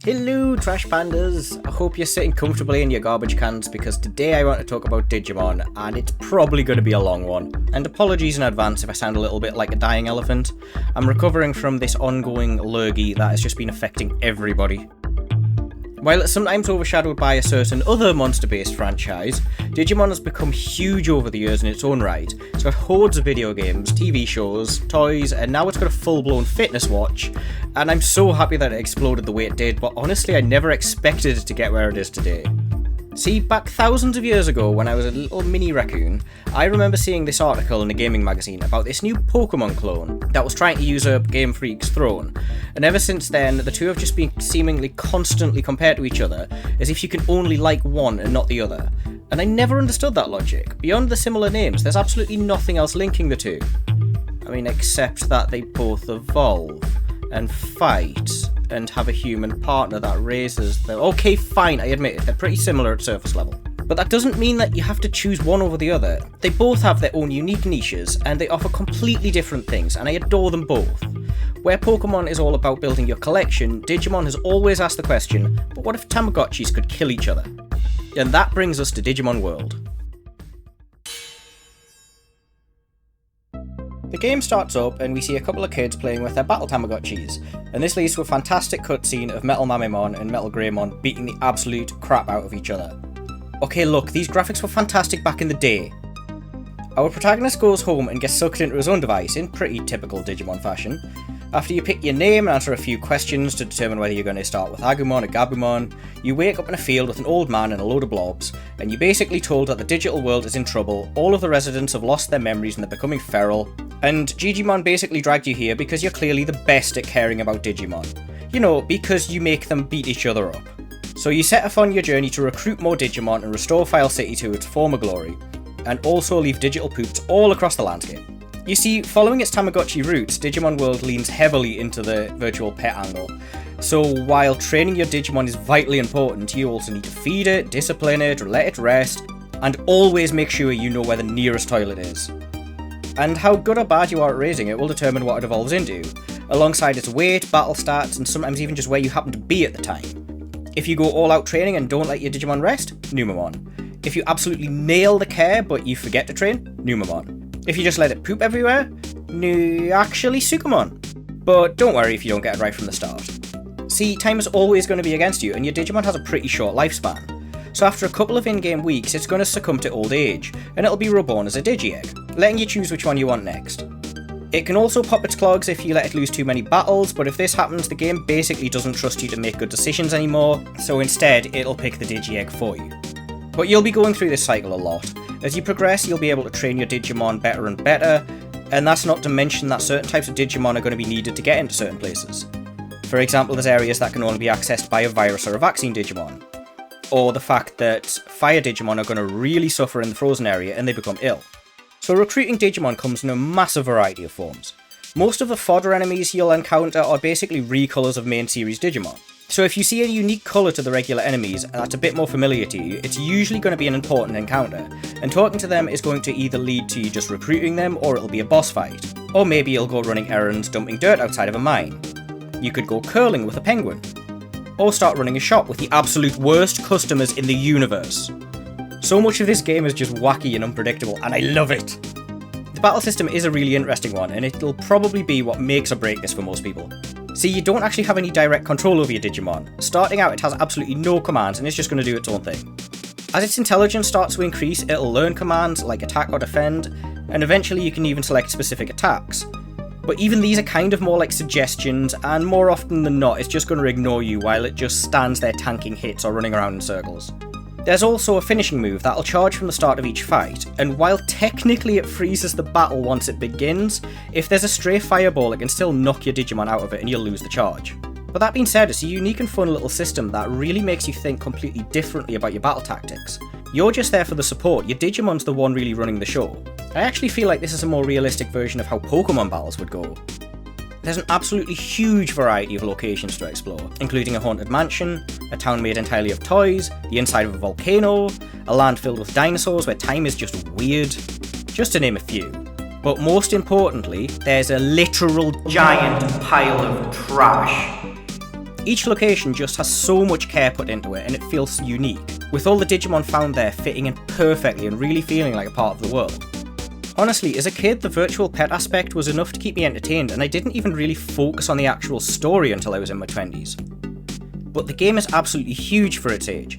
Hello Trash Pandas, I hope you're sitting comfortably in your garbage cans because today I want to talk about Digimon and it's probably going to be a long one. And apologies in advance if I sound a little bit like a dying elephant. I'm recovering from this ongoing lurgy that has just been affecting everybody. While it's sometimes overshadowed by a certain other monster-based franchise, Digimon has become huge over the years in its own right. It's got hordes of video games, TV shows, toys, and now it's got a full-blown fitness watch. And I'm so happy that it exploded the way it did, but honestly I never expected it to get where it is today. See, back thousands of years ago when I was a little mini raccoon, I remember seeing this article in a gaming magazine about this new Pokemon clone that was trying to usurp Game Freak's throne. And ever since then, the two have just been seemingly constantly compared to each other, as if you can only like one and not the other. And I never understood that logic. Beyond the similar names, there's absolutely nothing else linking the two. I mean, except that they both evolve and fight and have a human partner that raises them. Okay, fine, I admit it, they're pretty similar at surface level. But that doesn't mean that you have to choose one over the other. They both have their own unique niches, and they offer completely different things, and I adore them both. Where Pokemon is all about building your collection, Digimon has always asked the question, but what if Tamagotchis could kill each other? And that brings us to Digimon World. The game starts up and we see a couple of kids playing with their battle Tamagotchis, and this leads to a fantastic cutscene of Metal Mamemon and Metal Greymon beating the absolute crap out of each other. Okay, look, these graphics were fantastic back in the day. Our protagonist goes home and gets sucked into his own device in pretty typical Digimon fashion. After you pick your name and answer a few questions to determine whether you're going to start with Agumon or Gabumon, you wake up in a field with an old man and a load of blobs, and you're basically told that the digital world is in trouble, all of the residents have lost their memories and they're becoming feral, and Digimon basically dragged you here because you're clearly the best at caring about Digimon. You know, because you make them beat each other up. So you set off on your journey to recruit more Digimon and restore File City to its former glory, and also leave digital poops all across the landscape. You see, following its Tamagotchi roots, Digimon World leans heavily into the virtual pet angle. So while training your Digimon is vitally important, you also need to feed it, discipline it, let it rest, and always make sure you know where the nearest toilet is. And how good or bad you are at raising it will determine what it evolves into, alongside its weight, battle stats, and sometimes even just where you happen to be at the time. If you go all out training and don't let your Digimon rest, Numamon. If you absolutely nail the care but you forget to train, Numamon. If you just let it poop everywhere, actually Sukamon. But don't worry if you don't get it right from the start. See, time is always going to be against you and your Digimon has a pretty short lifespan. So after a couple of in-game weeks, it's going to succumb to old age, and it'll be reborn as a Digi-Egg, letting you choose which one you want next. It can also pop its clogs if you let it lose too many battles, but if this happens, the game basically doesn't trust you to make good decisions anymore, so instead it'll pick the Digi-Egg for you. But you'll be going through this cycle a lot. As you progress, you'll be able to train your Digimon better and better, and that's not to mention that certain types of Digimon are going to be needed to get into certain places. For example, there's areas that can only be accessed by a virus or a vaccine Digimon. Or the fact that fire Digimon are going to really suffer in the frozen area and they become ill. So recruiting Digimon comes in a massive variety of forms. Most of the fodder enemies you'll encounter are basically recolours of main series Digimon. So if you see a unique colour to the regular enemies that's a bit more familiar to you, it's usually going to be an important encounter, and talking to them is going to either lead to you just recruiting them, or it'll be a boss fight. Or maybe you'll go running errands dumping dirt outside of a mine. You could go curling with a penguin. Or start running a shop with the absolute worst customers in the universe. So much of this game is just wacky and unpredictable, and I love it! The battle system is a really interesting one, and it'll probably be what makes or breaks this for most people. See, you don't actually have any direct control over your Digimon. Starting out, it has absolutely no commands, and it's just going to do its own thing. As its intelligence starts to increase, it'll learn commands like attack or defend, and eventually you can even select specific attacks. But even these are kind of more like suggestions, and more often than not, it's just going to ignore you while it just stands there tanking hits or running around in circles. There's also a finishing move that'll charge from the start of each fight, and while technically it freezes the battle once it begins, if there's a stray fireball it can still knock your Digimon out of it and you'll lose the charge. But that being said, it's a unique and fun little system that really makes you think completely differently about your battle tactics. You're just there for the support, your Digimon's the one really running the show. I actually feel like this is a more realistic version of how Pokemon battles would go. There's an absolutely huge variety of locations to explore, including a haunted mansion, a town made entirely of toys, the inside of a volcano, a land filled with dinosaurs where time is just weird, just to name a few. But most importantly, there's a literal giant pile of trash. Each location just has so much care put into it and it feels unique, with all the Digimon found there fitting in perfectly and really feeling like a part of the world. Honestly, as a kid, the virtual pet aspect was enough to keep me entertained, and I didn't even really focus on the actual story until I was in my 20s. But the game is absolutely huge for its age.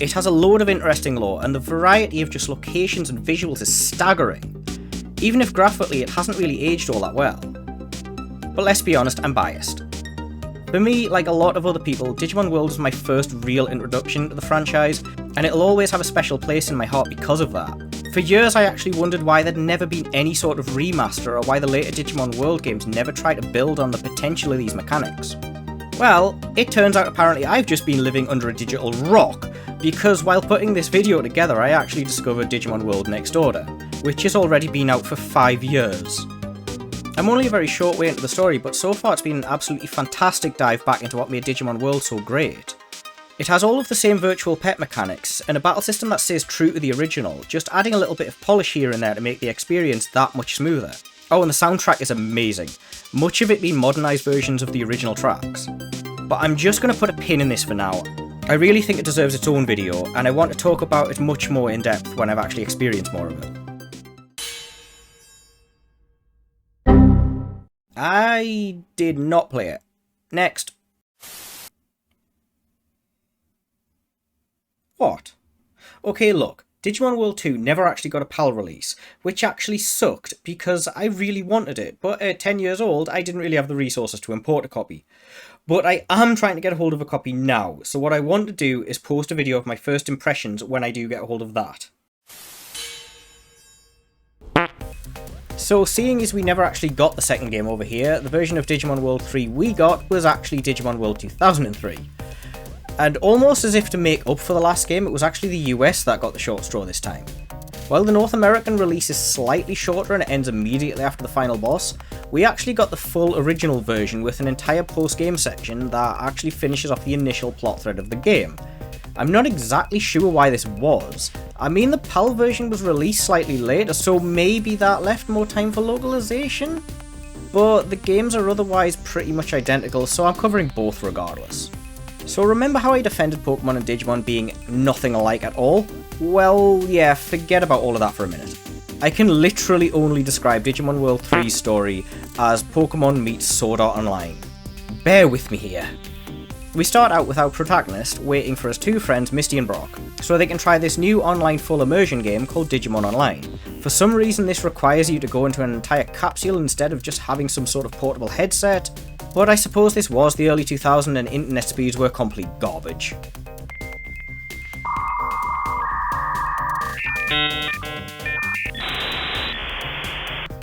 It has a load of interesting lore, and the variety of just locations and visuals is staggering. Even if graphically it hasn't really aged all that well. But let's be honest, I'm biased. For me, like a lot of other people, Digimon World was my first real introduction to the franchise, and it'll always have a special place in my heart because of that. For years I actually wondered why there'd never been any sort of remaster, or why the later Digimon World games never tried to build on the potential of these mechanics. Well, it turns out apparently I've just been living under a digital rock, because while putting this video together I actually discovered Digimon World Next Order, which has already been out for 5 years. I'm only a very short way into the story, but so far it's been an absolutely fantastic dive back into what made Digimon World so great. It has all of the same virtual pet mechanics, and a battle system that stays true to the original, just adding a little bit of polish here and there to make the experience that much smoother. Oh, and the soundtrack is amazing, much of it being modernised versions of the original tracks. But I'm just going to put a pin in this for now. I really think it deserves its own video, and I want to talk about it much more in depth when I've actually experienced more of it. I did not play it. Next. What? Okay, look, Digimon World 2 never actually got a PAL release, which actually sucked because I really wanted it, but at 10 years old I didn't really have the resources to import a copy. But I am trying to get a hold of a copy now, so what I want to do is post a video of my first impressions when I do get a hold of that. So seeing as we never actually got the second game over here, the version of Digimon World 3 we got was actually Digimon World 2003. And almost as if to make up for the last game, it was actually the US that got the short straw this time. While the North American release is slightly shorter and it ends immediately after the final boss, we actually got the full original version with an entire post-game section that actually finishes off the initial plot thread of the game. I'm not exactly sure why this was. I mean, the PAL version was released slightly later, so maybe that left more time for localization? But the games are otherwise pretty much identical, so I'm covering both regardless. So remember how I defended Pokemon and Digimon being nothing alike at all? Well, yeah, forget about all of that for a minute. I can literally only describe Digimon World 3's story as Pokemon meets Sword Art Online. Bear with me here. We start out with our protagonist waiting for his two friends Misty and Brock, so they can try this new online full immersion game called Digimon Online. For some reason this requires you to go into an entire capsule instead of just having some sort of portable headset, but I suppose this was the early 2000s and internet speeds were complete garbage.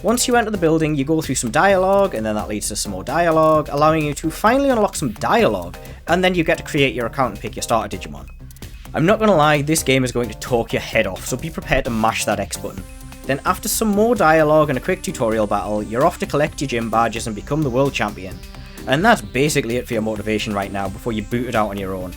Once you enter the building, you go through some dialogue, and then that leads to some more dialogue, allowing you to finally unlock some dialogue, and then you get to create your account and pick your starter Digimon. I'm not gonna lie, this game is going to talk your head off, so be prepared to mash that X button. Then after some more dialogue and a quick tutorial battle, you're off to collect your gym badges and become the world champion. And that's basically it for your motivation right now before you boot it out on your own.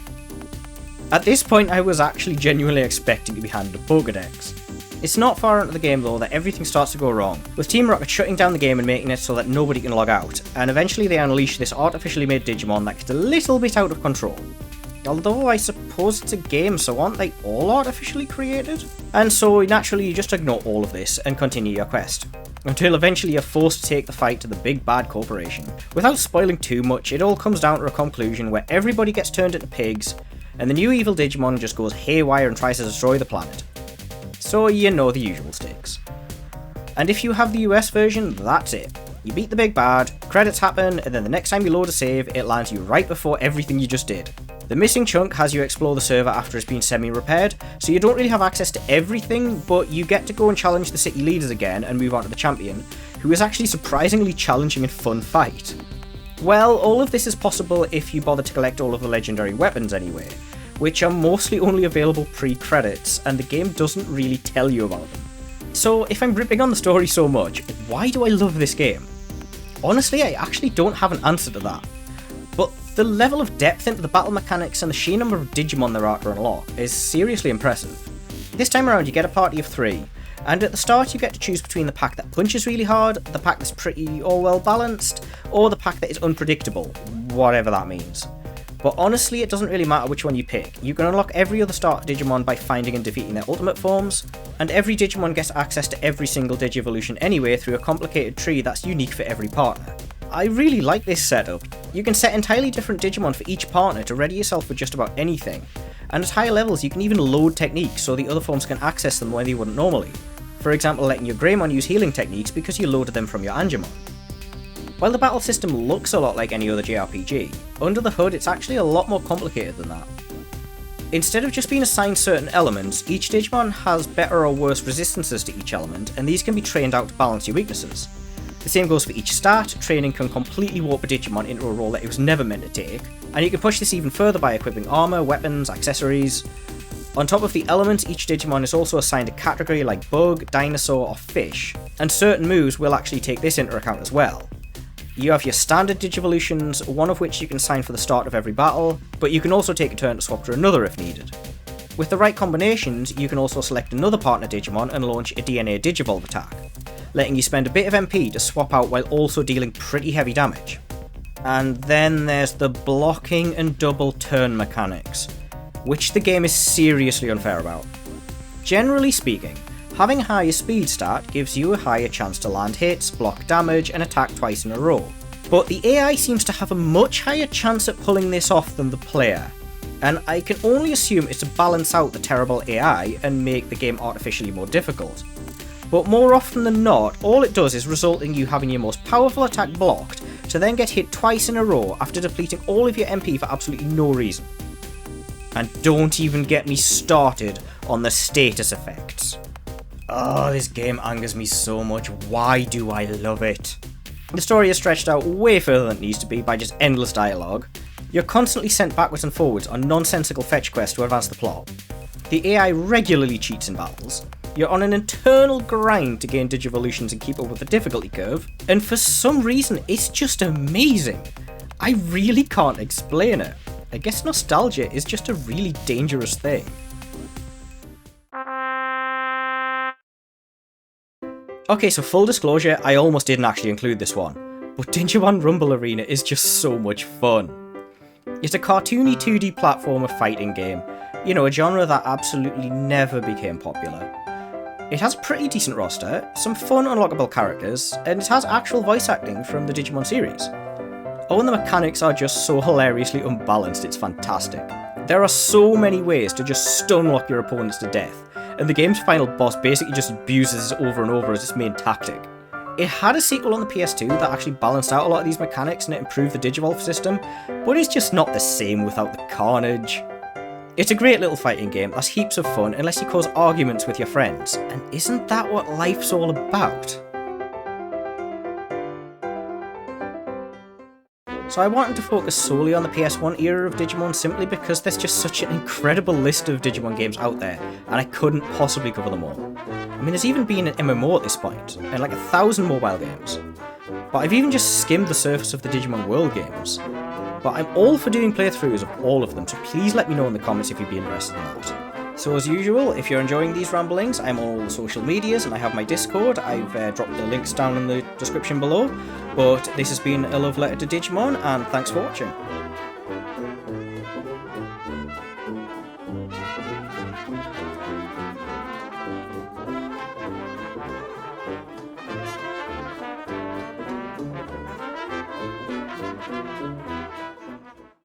At this point I was actually genuinely expecting to be handed a Pokédex. It's not far into the game though that everything starts to go wrong, with Team Rocket shutting down the game and making it so that nobody can log out, and eventually they unleash this artificially made Digimon that gets a little bit out of control. Although I suppose it's a game, so aren't they all artificially created? And so naturally you just ignore all of this and continue your quest, until eventually you're forced to take the fight to the big bad corporation. Without spoiling too much, it all comes down to a conclusion where everybody gets turned into pigs, and the new evil Digimon just goes haywire and tries to destroy the planet. So you know the usual stakes. And if you have the US version, that's it. You beat the big bad, credits happen, and then the next time you load a save, it lands you right before everything you just did. The missing chunk has you explore the server after it's been semi-repaired, so you don't really have access to everything, but you get to go and challenge the city leaders again and move on to the champion, who is actually surprisingly challenging and fun fight. Well, all of this is possible if you bother to collect all of the legendary weapons anyway, which are mostly only available pre-credits, and the game doesn't really tell you about them. So if I'm ripping on the story so much, why do I love this game? Honestly, I actually don't have an answer to that. But the level of depth into the battle mechanics and the sheer number of Digimon there are to unlock is seriously impressive. This time around you get a party of 3, and at the start you get to choose between the pack that punches really hard, the pack that's pretty or well balanced, or the pack that is unpredictable, whatever that means. But honestly, it doesn't really matter which one you pick. You can unlock every other starter Digimon by finding and defeating their ultimate forms, and every Digimon gets access to every single Digivolution anyway through a complicated tree that's unique for every partner. I really like this setup. You can set entirely different Digimon for each partner to ready yourself for just about anything, and at higher levels you can even load techniques so the other forms can access them when they wouldn't normally. For example, letting your Greymon use healing techniques because you loaded them from your Angemon. While the battle system looks a lot like any other JRPG, under the hood it's actually a lot more complicated than that. Instead of just being assigned certain elements, each Digimon has better or worse resistances to each element, and these can be trained out to balance your weaknesses. The same goes for each stat. Training can completely warp a Digimon into a role that it was never meant to take, and you can push this even further by equipping armour, weapons, accessories. On top of the elements, each Digimon is also assigned a category like bug, dinosaur or fish, and certain moves will actually take this into account as well. You have your standard Digivolutions, one of which you can assign for the start of every battle, but you can also take a turn to swap to another if needed. With the right combinations, you can also select another partner Digimon and launch a DNA Digivolve attack, letting you spend a bit of MP to swap out while also dealing pretty heavy damage. And then there's the blocking and double turn mechanics, which the game is seriously unfair about. Generally speaking, having a higher speed stat gives you a higher chance to land hits, block damage, and attack twice in a row. But the AI seems to have a much higher chance at pulling this off than the player, and I can only assume it's to balance out the terrible AI and make the game artificially more difficult. But more often than not, all it does is result in you having your most powerful attack blocked, to then get hit twice in a row after depleting all of your MP for absolutely no reason. And don't even get me started on the status effects. Oh, this game angers me so much. Why do I love it? The story is stretched out way further than it needs to be by just endless dialogue. You're constantly sent backwards and forwards on nonsensical fetch quests to advance the plot. The AI regularly cheats in battles. You're on an internal grind to gain Digivolutions and keep up with the difficulty curve, and for some reason it's just amazing. I really can't explain it. I guess nostalgia is just a really dangerous thing. Okay, so full disclosure, I almost didn't actually include this one, but Digimon Rumble Arena is just so much fun. It's a cartoony 2D platformer fighting game, you know, a genre that absolutely never became popular. It has a pretty decent roster, some fun unlockable characters, and it has actual voice acting from the Digimon series. Oh, and the mechanics are just so hilariously unbalanced, it's fantastic. There are so many ways to just stun-lock your opponents to death, and the game's final boss basically just abuses it over and over as its main tactic. It had a sequel on the PS2 that actually balanced out a lot of these mechanics and it improved the Digivolve system, but it's just not the same without the carnage. It's a great little fighting game that's heaps of fun unless you cause arguments with your friends, and isn't that what life's all about? So I wanted to focus solely on the PS1 era of Digimon simply because there's just such an incredible list of Digimon games out there, and I couldn't possibly cover them all. I mean, there's even been an MMO at this point, and like 1,000 mobile games. But I've even just skimmed the surface of the Digimon World games. But I'm all for doing playthroughs of all of them, so please let me know in the comments if you'd be interested in that. So as usual, if you're enjoying these ramblings, I'm on all the social medias and I have my Discord. I've dropped the links down in the description below. But this has been a love letter to Digimon, and thanks for watching.